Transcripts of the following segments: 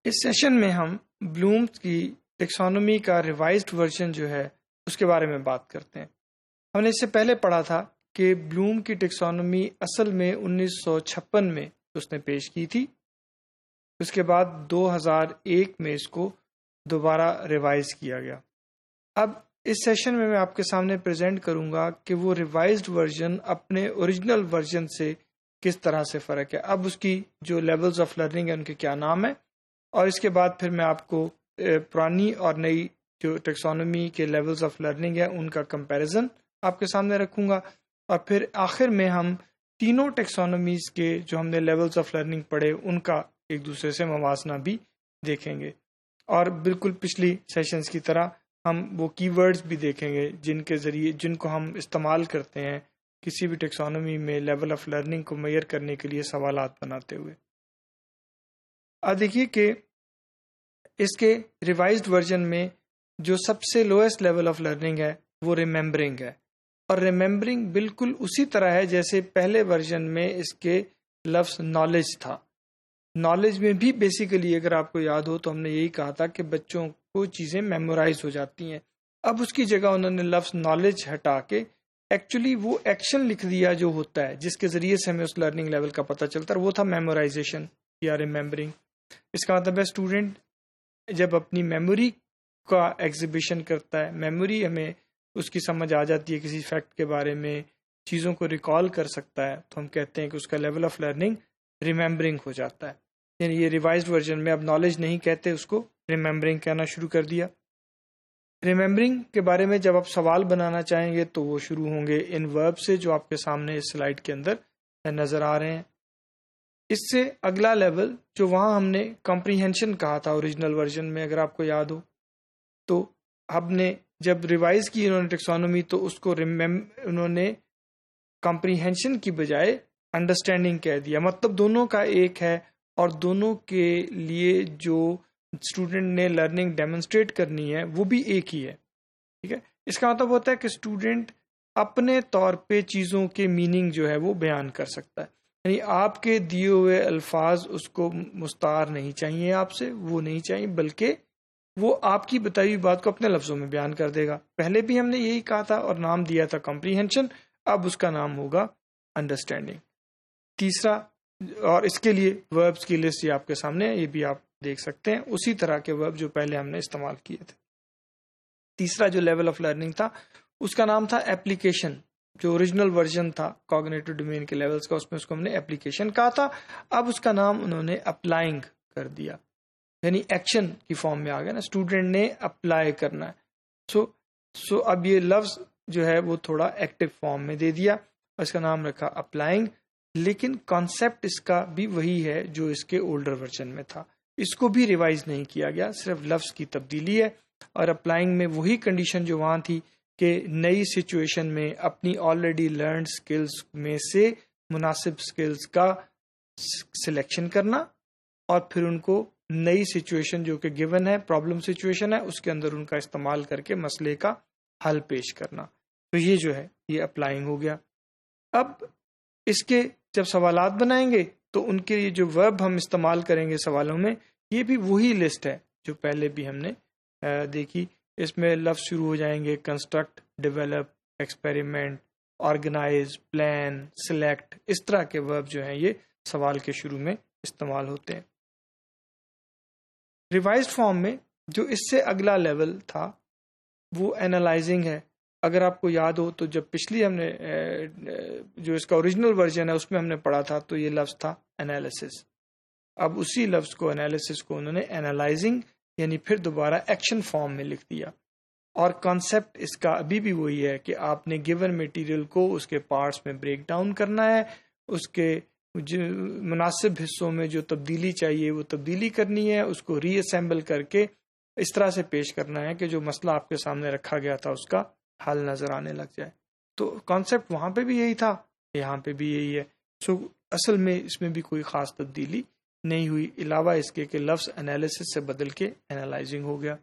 اس session میں ہم Bloom's کی ٹیکسانومی کا ریوائزڈ ورژن جو ہے اس کے بارے میں بات کرتے ہیں۔ ہم نے اس سے پہلے پڑھا تھا کہ بلوم کی ٹیکسانومی اصل میں 1956 میں اس نے پیش کی تھی، اس کے بعد 2001 میں اس کو دوبارہ ریوائز کیا گیا۔ اب اس سیشن میں آپ کے سامنے پریزنٹ کروں گا کہ وہ ریوائزڈ ورژن اپنے اوریجنل ورژن سے کس طرح سے فرق ہے، اب اس کی جو لیولز آف لرننگ ہے ان کے کیا نام ہے، اور اس کے بعد پھر میں آپ کو پرانی اور نئی جو ٹیکسانومی کے لیولز آف لرننگ ہے ان کا کمپیریزن آپ کے سامنے رکھوں گا، اور پھر آخر میں ہم تینوں ٹیکسانومیز کے جو ہم نے لیولز آف لرننگ پڑھے ان کا ایک دوسرے سے موازنہ بھی دیکھیں گے، اور بالکل پچھلی سیشنز کی طرح ہم وہ کی ورڈز بھی دیکھیں گے جن کو ہم استعمال کرتے ہیں کسی بھی ٹیکسانومی میں لیول آف لرننگ کو میئر کرنے کے لیے سوالات بناتے ہوئے۔ اب دیکھیے کہ اس کے ریوائزڈ ورژن میں جو سب سے لوئسٹ لیول آف لرننگ ہے وہ ریممبرنگ ہے، اور ریممبرنگ بالکل اسی طرح ہے جیسے پہلے ورژن میں اس کے لفظ نالج تھا۔ نالج میں بھی بیسیکلی اگر آپ کو یاد ہو تو ہم نے یہی کہا تھا کہ بچوں کو چیزیں میمورائز ہو جاتی ہیں، اب اس کی جگہ انہوں نے لفظ نالج ہٹا کے ایکچولی وہ ایکشن لکھ دیا جو ہوتا ہے جس کے ذریعے سے ہمیں اس لرننگ لیول کا پتہ چلتا ہے، وہ تھا میمورائزیشن یا ریممبرنگ۔ اس کا مطلب ہے اسٹوڈنٹ جب اپنی میموری کا ایگزیبیشن کرتا ہے، میموری ہمیں اس کی سمجھ آ جاتی ہے کسی فیکٹ کے بارے میں، چیزوں کو ریکال کر سکتا ہے، تو ہم کہتے ہیں کہ اس کا لیول آف لرننگ ریممبرنگ ہو جاتا ہے۔ یعنی یہ ریوائزڈ ورژن میں اب نالج نہیں کہتے، اس کو ریممبرنگ کہنا شروع کر دیا۔ ریممبرنگ کے بارے میں جب آپ سوال بنانا چاہیں گے تو وہ شروع ہوں گے ان ورب سے جو آپ کے سامنے اس سلائیڈ کے اندر نظر آ رہے ہیں۔ اس سے اگلا لیول جو وہاں ہم نے کمپریہنشن کہا تھا اوریجنل ورژن میں، اگر آپ کو یاد ہو، تو ہم نے جب ریوائز کی انہوں نے ٹیکسانومی تو اس کو انہوں نے کمپریہنشن کی بجائے انڈرسٹینڈنگ کہہ دیا، مطلب دونوں کا ایک ہے، اور دونوں کے لیے جو اسٹوڈنٹ نے لرننگ ڈیمونسٹریٹ کرنی ہے وہ بھی ایک ہی ہے، ٹھیک ہے۔ اس کا مطلب ہوتا ہے کہ اسٹوڈنٹ اپنے طور پہ چیزوں کے میننگ جو ہے وہ بیان کر سکتا ہے، یعنی آپ کے دیے ہوئے الفاظ اس کو مستعار نہیں چاہیے، آپ سے وہ نہیں چاہیے، بلکہ وہ آپ کی بتائی ہوئی بات کو اپنے لفظوں میں بیان کر دے گا۔ پہلے بھی ہم نے یہی کہا تھا اور نام دیا تھا کمپریہنشن، اب اس کا نام ہوگا انڈرسٹینڈنگ۔ تیسرا، اور اس کے لیے وربس کی لسٹ یہ آپ کے سامنے ہے، یہ بھی آپ دیکھ سکتے ہیں، اسی طرح کے ورب جو پہلے ہم نے استعمال کیے تھے۔ تیسرا جو لیول آف لرننگ تھا اس کا نام تھا ایپلیکیشن، جو اوریجنل ورژن تھا کوگنیٹو ڈومین کے لیولز کا، اس میں اس کو ہم نے ایپلیکیشن کہا تھا، اب اس کا نام انہوں نے اپلائنگ کر دیا، یعنی ایکشن کی فارم میں آ گیا نا، اسٹوڈنٹ نے اپلائی کرنا ہے۔ سو اب یہ لفظ جو ہے وہ تھوڑا ایکٹیو فارم میں دے دیا، اس کا نام رکھا اپلائنگ، لیکن کانسیپٹ اس کا بھی وہی ہے جو اس کے اولڈر ورژن میں تھا، اس کو بھی ریوائز نہیں کیا گیا، صرف لفظ کی تبدیلی ہے، اور اپلائنگ میں وہی کنڈیشن جو وہاں تھی کہ نئی سچویشن میں اپنی آلریڈی لرنڈ سکلز میں سے مناسب سکلز کا سلیکشن کرنا، اور پھر ان کو نئی سچویشن جو کہ گیون ہے، پرابلم سچویشن ہے، اس کے اندر ان کا استعمال کر کے مسئلے کا حل پیش کرنا۔ تو یہ جو ہے یہ اپلائنگ ہو گیا۔ اب اس کے جب سوالات بنائیں گے تو ان کے جو ورب ہم استعمال کریں گے سوالوں میں، یہ بھی وہی لسٹ ہے جو پہلے بھی ہم نے دیکھی۔ اس میں لفظ شروع ہو جائیں گے construct, develop, experiment, organize, plan, select, اس طرح کے ورب جو ہیں یہ سوال کے شروع میں استعمال ہوتے ہیں۔ ریوائزڈ فارم میں جو اس سے اگلا لیول تھا وہ اینالائزنگ ہے۔ اگر آپ کو یاد ہو تو جب پچھلی ہم نے جو اس کا اوریجنل ورژن ہے اس میں ہم نے پڑھا تھا تو یہ لفظ تھا انالیسس، اب اسی لفظ کو انالیسس کو انہوں نے اینالائزنگ یعنی پھر دوبارہ ایکشن فارم میں لکھ دیا، اور کانسیپٹ اس کا ابھی بھی وہی ہے کہ آپ نے گیون میٹیریل کو اس کے پارٹس میں بریک ڈاؤن کرنا ہے، اس کے مناسب حصوں میں جو تبدیلی چاہیے وہ تبدیلی کرنی ہے، اس کو ری اسمبل کر کے اس طرح سے پیش کرنا ہے کہ جو مسئلہ آپ کے سامنے رکھا گیا تھا اس کا حل نظر آنے لگ جائے۔ تو کانسیپٹ وہاں پہ بھی یہی تھا، یہاں پہ بھی یہی ہے۔ سو اصل میں اس میں بھی کوئی خاص تبدیلی نہیں ہوئی، علاوہ اس کے کہ لفظ انالیسس سے بدل کے اینالائزنگ ہو گیا۔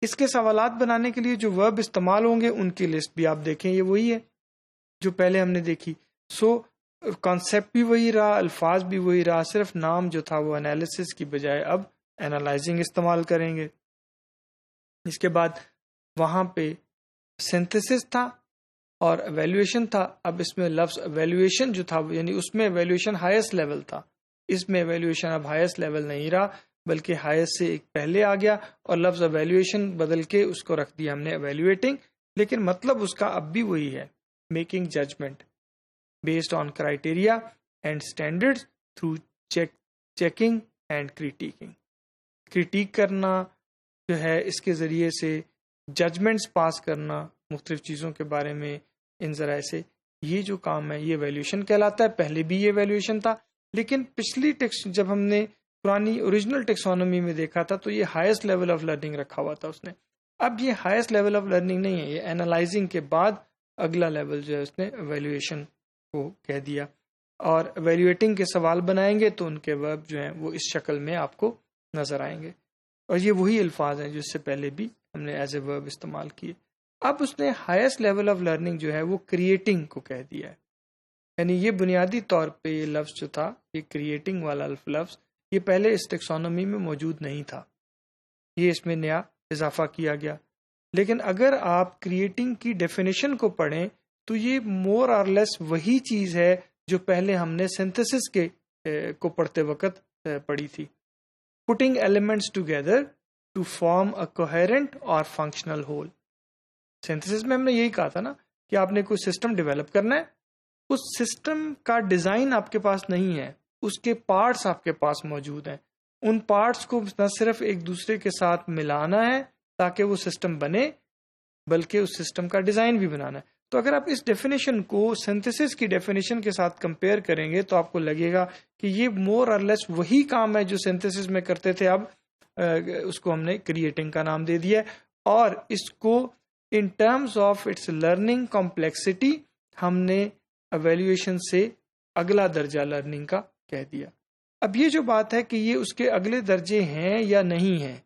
اس کے سوالات بنانے کے لیے جو ورب استعمال ہوں گے ان کی لسٹ بھی آپ دیکھیں، یہ وہی ہے جو پہلے ہم نے دیکھی۔ سو کانسیپٹ بھی وہی رہا، الفاظ بھی وہی رہا، صرف نام جو تھا وہ انالیسس کی بجائے اب اینالائزنگ استعمال کریں گے. اس کے بعد وہاں پہ سینتھسس تھا اور ایویلویشن تھا. اب اس میں لفظ ایویلویشن جو تھا یعنی اس میں ایویلویشن ہائیسٹ لیول تھا، اس میں ایویلویشن اب ہائیسٹ لیول نہیں رہا بلکہ ہائیسٹ سے ایک پہلے آ گیا اور لفظ ایویلویشن بدل کے اس کو رکھ دیا ہم نے ایویلویٹنگ. لیکن مطلب اس کا اب بھی وہی ہے، making judgement based on criteria and standard through checking and critiquing. Critique کرنا جو ہے اس کے ذریعے سے ججمنٹس پاس کرنا مختلف چیزوں کے بارے میں ان ذرائع سے، یہ جو کام ہے یہ ایویلویشن کہلاتا ہے. پہلے بھی یہ ایویلویشن تھا لیکن پچھلی جب ہم نے پرانی اوریجنل ٹیکسانومی میں دیکھا تھا تو یہ ہائیسٹ لیول آف لرننگ رکھا ہوا تھا اس نے. اب یہ ہائیسٹ لیول آف لرننگ نہیں ہے، یہ اینالائزنگ کے بعد اگلا لیول جو ہے اس نے ایویلویشن کو کہہ دیا. اور ایویلویٹنگ کے سوال بنائیں گے تو ان کے ورب جو ہیں وہ اس شکل میں آپ کو نظر آئیں گے اور یہ وہی الفاظ ہیں جو اس سے پہلے بھی ہم نے ایز اے ورب استعمال کیے. اب اس نے ہائیسٹ لیول آف لرننگ جو ہے وہ کریٹنگ کو کہہ دیا ہے. یعنی یہ بنیادی طور پہ یہ لفظ جو تھا، یہ کریٹنگ والا لفظ، یہ پہلے اس ٹیکسانومی میں موجود نہیں تھا، یہ اس میں نیا اضافہ کیا گیا. لیکن اگر آپ کریٹنگ کی ڈیفینیشن کو پڑھیں تو یہ مور اور لیس وہی چیز ہے جو پہلے ہم نے سینتھسس کے کو پڑھتے وقت پڑھی تھی. Putting elements together to form a coherent اور فنکشنل ہول. سینتھسس میں ہم نے یہی کہا تھا نا کہ آپ نے کوئی سسٹم ڈیولپ کرنا ہے، اس سسٹم کا ڈیزائن آپ کے پاس نہیں ہے، اس کے پارٹس آپ کے پاس موجود ہیں. ان پارٹس کو نہ صرف ایک دوسرے کے ساتھ ملانا ہے تاکہ وہ سسٹم بنے بلکہ اس سسٹم کا ڈیزائن بھی بنانا ہے. تو اگر آپ اس ڈیفینیشن کو سینتھسس کی ڈیفینیشن کے ساتھ کمپیئر کریں گے تو آپ کو لگے گا کہ یہ مور اور لیس وہی کام ہے جو سینتھسس میں کرتے تھے، اب اس کو ہم نے کریٹنگ کا نام دے دیا ہے. اور اس کو in terms of its learning complexity ہم نے ایویلویشن سے اگلا درجہ لرننگ کا کہہ دیا. اب یہ جو بات ہے کہ یہ اس کے اگلے درجے ہیں یا نہیں ہیں،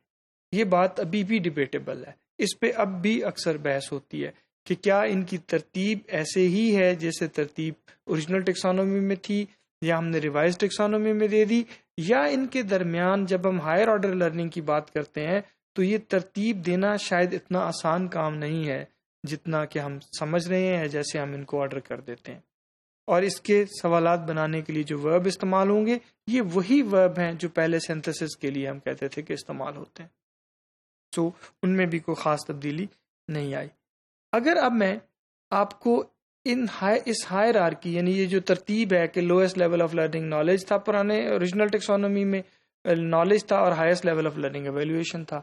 یہ بات ابھی بھی ڈیبیٹیبل ہے. اس پہ اب بھی اکثر بحث ہوتی ہے کہ کیا ان کی ترتیب ایسے ہی ہے جیسے ترتیب اوریجنل ٹیکسانومی میں تھی یا ہم نے ریوائز ٹیکسانومی میں دے دی، یا ان کے درمیان جب ہم ہائر آرڈر لرننگ کی بات کرتے ہیں تو یہ ترتیب دینا شاید اتنا آسان کام نہیں ہے جتنا کہ ہم سمجھ رہے ہیں جیسے ہم ان کو آرڈر کر دیتے ہیں. اور اس کے سوالات بنانے کے لیے جو ورب استعمال ہوں گے یہ وہی ورب ہیں جو پہلے سینتھسس کے لیے ہم کہتے تھے کہ استعمال ہوتے ہیں. سو ان میں بھی کوئی خاص تبدیلی نہیں آئی. اگر اب میں آپ کو اس ہائرارکی یعنی یہ جو ترتیب ہے کہ lowest level of learning knowledge تھا پرانے اوریجنل ٹیکسانومی میں، نالج تھا، اور highest level of learning evaluation تھا.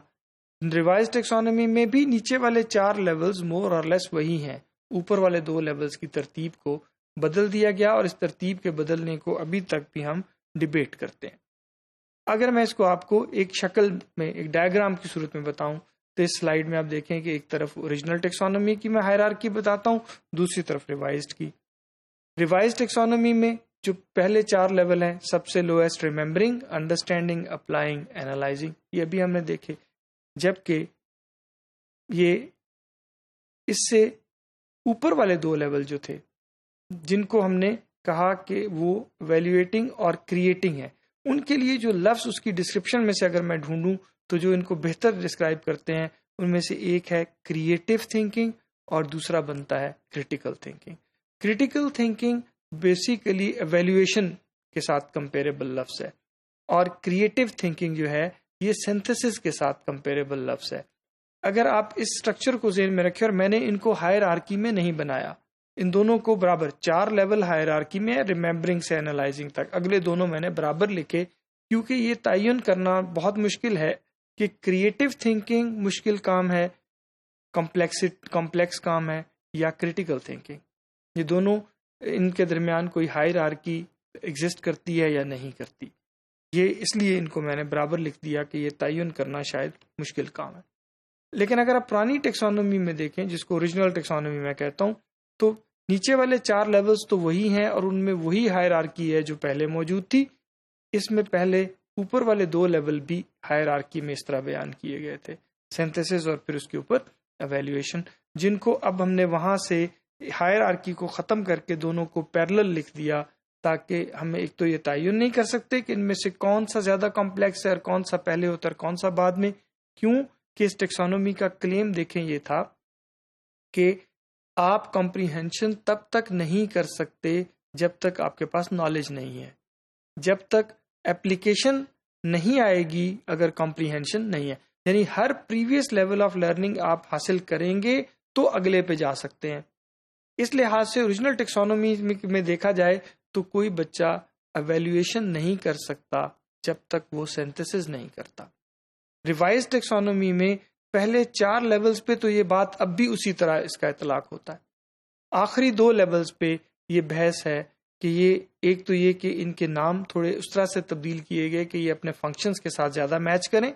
ریوائز ٹیکسانومی میں بھی نیچے والے 4 لیولز مور اور لیس وہی ہیں، اوپر والے 2 لیولز کی ترتیب کو بدل دیا گیا اور اس ترتیب کے بدلنے کو ابھی تک بھی ہم ڈیبیٹ کرتے ہیں. اگر میں اس کو آپ کو ایک شکل میں ایک ڈائیگرام کی صورت میں بتاؤں تو اس سلائیڈ میں آپ دیکھیں کہ ایک طرف اوریجنل ٹیکسانومی کی میں ہائرارکی بتاتا ہوں، دوسری طرف ریوائزڈ کی. ریوائز ٹیکسانومی میں جو پہلے 4 لیول ہیں، سب سے lowest remembering, understanding, applying, analysing, یہ ابھی ہم نے دیکھے. جبکہ یہ اس سے اوپر والے 2 لیول جو تھے جن کو ہم نے کہا کہ وہ ایویلویٹنگ اور کریٹنگ ہے، ان کے لیے جو لفظ اس کی ڈسکرپشن میں سے اگر میں ڈھونڈوں تو جو ان کو بہتر ڈسکرائب کرتے ہیں ان میں سے ایک ہے کریٹو تھنکنگ اور دوسرا بنتا ہے critical thinking. Critical thinking basically evaluation کے ساتھ کمپیریبل لفظ ہے اور کریٹو تھنکنگ جو ہے یہ سینتھسس کے ساتھ کمپیریبل لفظ ہے. اگر آپ اس سٹرکچر کو ذہن میں رکھیں، اور میں نے ان کو ہائرارکی میں نہیں بنایا، ان دونوں کو برابر 4 لیول ہائرارکی میں ریمبرنگ سے اینالائزنگ تک، اگلے دونوں میں نے برابر لکھے کیونکہ یہ تعین کرنا بہت مشکل ہے کہ کریٹو تھنکنگ مشکل کام ہے، کمپلیکس کام ہے، یا کریٹیکل تھنکنگ. یہ دونوں ان کے درمیان کوئی ہائرارکی ایگزسٹ کرتی ہے یا نہیں کرتی. یہ اس لیے ان کو میں نے برابر لکھ دیا کہ یہ تعین کرنا شاید مشکل کام ہے. لیکن اگر آپ پرانی ٹیکسانومی میں دیکھیں جس کو اوریجنل ٹیکسانومی میں کہتا ہوں تو نیچے والے 4 لیولز تو وہی ہیں اور ان میں وہی ہائرارکی ہے جو پہلے موجود تھی. اس میں پہلے اوپر والے 2 لیول بھی ہائرارکی میں اس طرح بیان کیے گئے تھے، سینتھسس اور پھر اس کے اوپر ایویلویشن، جن کو اب ہم نے وہاں سے ہائرارکی کو ختم کر کے دونوں کو پیرلل لکھ دیا تاکہ ہمیں ایک تو یہ تعین نہیں کر سکتے کہ ان میں سے کون سا زیادہ کمپلیکس ہے اور کون سا پہلے ہوتا ہے اور کون سا بعد میں. کیوں کہ اس ٹیکسانومی کا کلیم دیکھیں یہ تھا کہ آپ کمپریہنشن تب تک نہیں کر سکتے جب تک آپ کے پاس نالج نہیں ہے، جب تک اپلیکیشن نہیں آئے گی اگر کمپریہنشن نہیں ہے. یعنی ہر پریویس لیول آف لرننگ آپ حاصل کریں گے تو اگلے پہ جا سکتے ہیں. اس لحاظ سے اوریجنل ٹیکسانومی میں دیکھا جائے تو کوئی بچہ ایویلویشن نہیں کر سکتا جب تک وہ سینتھسز نہیں کرتا. ریوائز ٹیکسانومی میں پہلے 4 لیولز پہ تو یہ بات اب بھی اسی طرح اس کا اطلاق ہوتا ہے. آخری 2 لیولز پہ یہ بحث ہے کہ یہ ایک تو یہ کہ ان کے نام تھوڑے اس طرح سے تبدیل کیے گئے کہ یہ اپنے فنکشنز کے ساتھ زیادہ میچ کریں،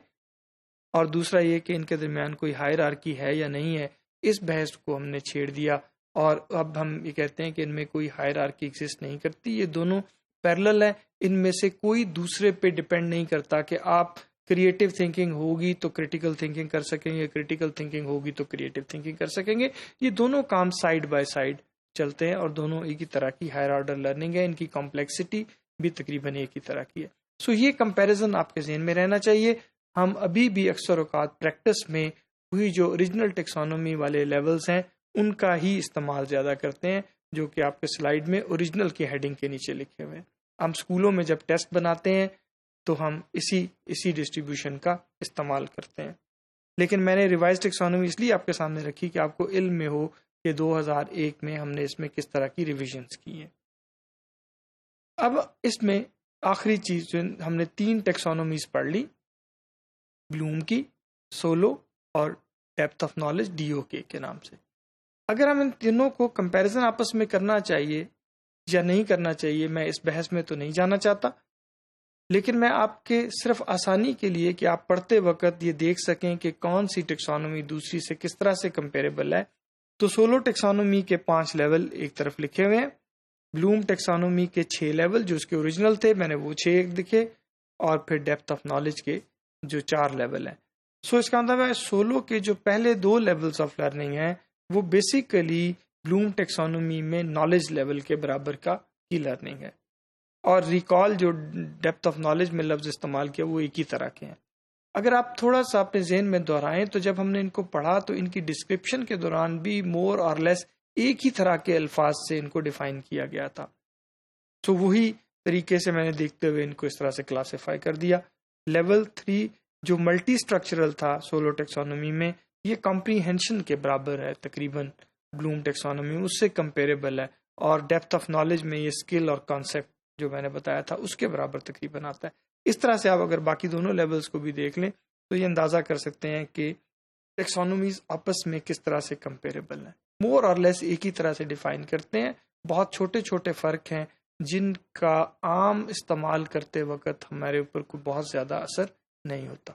اور دوسرا یہ کہ ان کے درمیان کوئی ہائرارکی ہے یا نہیں ہے. اس بحث کو ہم نے چھیڑ دیا اور اب ہم یہ کہتے ہیں کہ ان میں کوئی ہائرارکی ایگزسٹ نہیں کرتی. یہ دونوں پیرلل ہیں، ان میں سے کوئی دوسرے پہ ڈپینڈ نہیں کرتا کہ آپ کریٹو تھنکنگ ہوگی تو کریٹیکل تھنکنگ کر سکیں گے، کریٹیکل تھنکنگ ہوگی تو کریٹو تھنکنگ کر سکیں گے. یہ دونوں کام سائیڈ بائی سائیڈ چلتے ہیں اور دونوں ایک ہی طرح کی ہائر آرڈر لرننگ ہے. ان کی کمپلیکسٹی بھی تقریباً ایک ہی طرح کی ہے. سو یہ کمپیریزن آپ کے ذہن میں رہنا چاہیے. ہم ابھی بھی اکثر اوقات پریکٹس میں وہی جو اوریجنل ٹیکسانومی والے لیولز ہیں ان کا ہی استعمال زیادہ کرتے ہیں، جو کہ آپ کے سلائیڈ میں اوریجنل کی ہیڈنگ کے نیچے لکھے ہوئے ہیں. ہم اسکولوں میں جب ٹیسٹ بناتے ہیں تو ہم اسی ڈسٹریبیوشن کا استعمال کرتے ہیں. لیکن میں نے ریوائز ٹیکسانومی اس لیے آپ کے سامنے رکھی کہ آپ کو علم میں ہو کہ 2001 میں ہم نے اس میں کس طرح کی ریویژنز کی ہیں. اب اس میں آخری چیز جو ہم نے 3 ٹیکسانومیز پڑھ لی، بلوم کی، سولو اور ڈیپتھ آف نالج DOK کے نام سے. اگر ہم ان تینوں کو کمپیریزن آپس میں کرنا چاہیے یا نہیں کرنا چاہیے، میں اس بحث میں تو نہیں جانا چاہتا، لیکن میں آپ کے صرف آسانی کے لیے کہ آپ پڑھتے وقت یہ دیکھ سکیں کہ کون سی ٹیکسانومی دوسری سے کس طرح سے کمپیریبل ہے. تو سولو ٹیکسانومی کے 5 لیول ایک طرف لکھے ہوئے ہیں، بلوم ٹیکسانومی کے 6 لیول جو اس کے اوریجنل تھے میں نے وہ 6 لکھے، اور پھر ڈیپتھ آف نالج کے جو 4 لیول ہیں. سو اس کا مطلب ہے سولو کے جو پہلے 2 لیولز آف لرننگ ہیں وہ بیسیکلی بلوم ٹیکسانومی میں نالج لیول کے برابر کی لرننگ ہے، اور ریکال جو ڈیپتھ آف نالج میں لفظ استعمال کیا وہ ایک ہی طرح کے ہیں. اگر آپ تھوڑا سا اپنے ذہن میں دہرائیں تو جب ہم نے ان کو پڑھا تو ان کی ڈسکرپشن کے دوران بھی مور اور لیس ایک ہی طرح کے الفاظ سے ان کو ڈیفائن کیا گیا تھا. تو وہی طریقے سے میں نے دیکھتے ہوئے ان کو اس طرح سے کلاسیفائی کر دیا. لیول 3 جو ملٹی اسٹرکچرل تھا سولو ٹیکسانومی میں، یہ کمپریہنشن کے برابر ہے تقریباً بلوم ٹیکسانومی اس سے کمپیریبل ہے، اور ڈیپتھ آف نالج میں یہ اسکل اور کانسیپٹ جو میں نے بتایا تھا اس کے برابر تقریباً آتا ہے. اس طرح سے آپ اگر باقی دونوں لیولز کو بھی دیکھ لیں تو یہ اندازہ کر سکتے ہیں کہ ٹیکسانومیز آپس میں کس طرح سے کمپیریبل ہیں. مور اور لیس ایک ہی طرح سے ڈیفائن کرتے ہیں، بہت چھوٹے چھوٹے فرق ہیں جن کا عام استعمال کرتے وقت ہمارے اوپر کوئی بہت زیادہ اثر نہیں ہوتا.